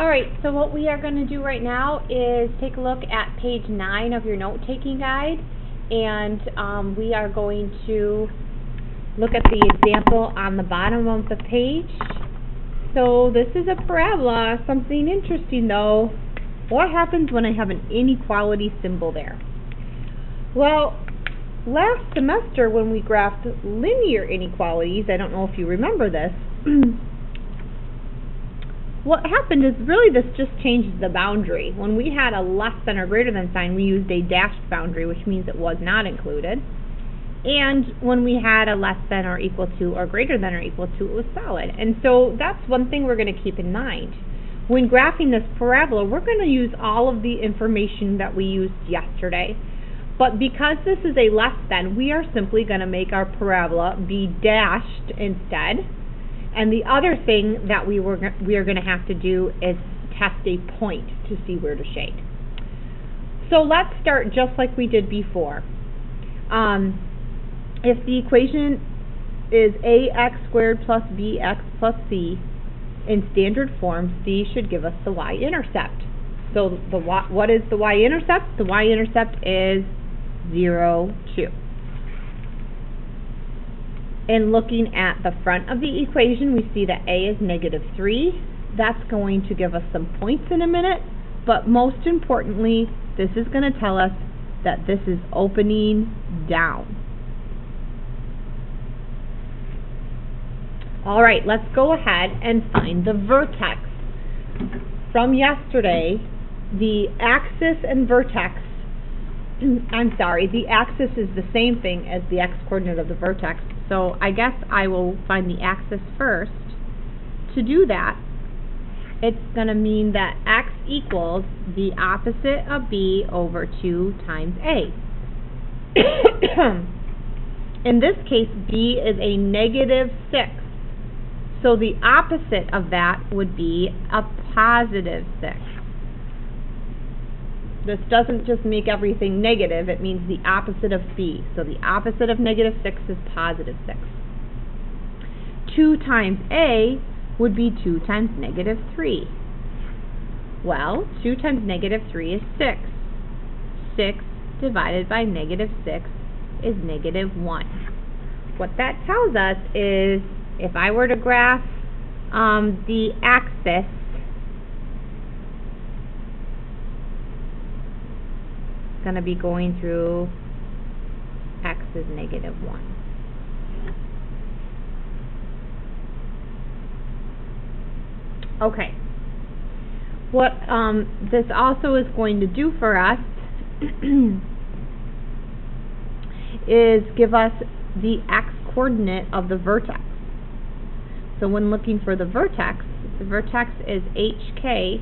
Alright, so what we are going to do right now is take a look at page 9 of your note-taking guide, and we are going to look at the example on the bottom of the page. So this is a parabola. Something interesting though. What happens when I have an inequality symbol there? Well, last semester when we graphed linear inequalities, I don't know if you remember this, what happened is really this just changed the boundary. When we had a less than or greater than sign, we used a dashed boundary, which means it was not included. And when we had a less than or equal to or greater than or equal to, it was solid. And so that's one thing we're going to keep in mind. When graphing this parabola, we're going to use all of the information that we used yesterday. But because this is a less than, we are simply going to make our parabola be dashed instead. And the other thing that we are going to have to do is test a point to see where to shade. So let's start just like we did before. If the equation is ax squared plus bx plus c in standard form, c should give us the y-intercept. So what is the y-intercept? The y-intercept is 0, 2. And looking at the front of the equation, we see that a is -3. That's going to give us some points in a minute, but most importantly, this is going to tell us that this is opening down. Alright, let's go ahead and find the vertex. From yesterday, the axis and vertex, the axis is the same thing as the x-coordinate of the vertex. So I guess I will find the axis first. To do that, it's going to mean that x equals the opposite of b over 2 times a. In this case, b is a -6. So the opposite of that would be a +6. This doesn't just make everything negative, it means the opposite of b. So the opposite of -6 is +6. 2 times a would be 2 times -3. Well, 2 times -3 is 6. 6 divided by -6 is -1. What that tells us is if I were to graph the axis, it's going to be going through x is -1. Okay. What this also is going to do for us is give us the x-coordinate of the vertex. So when looking for the vertex is hk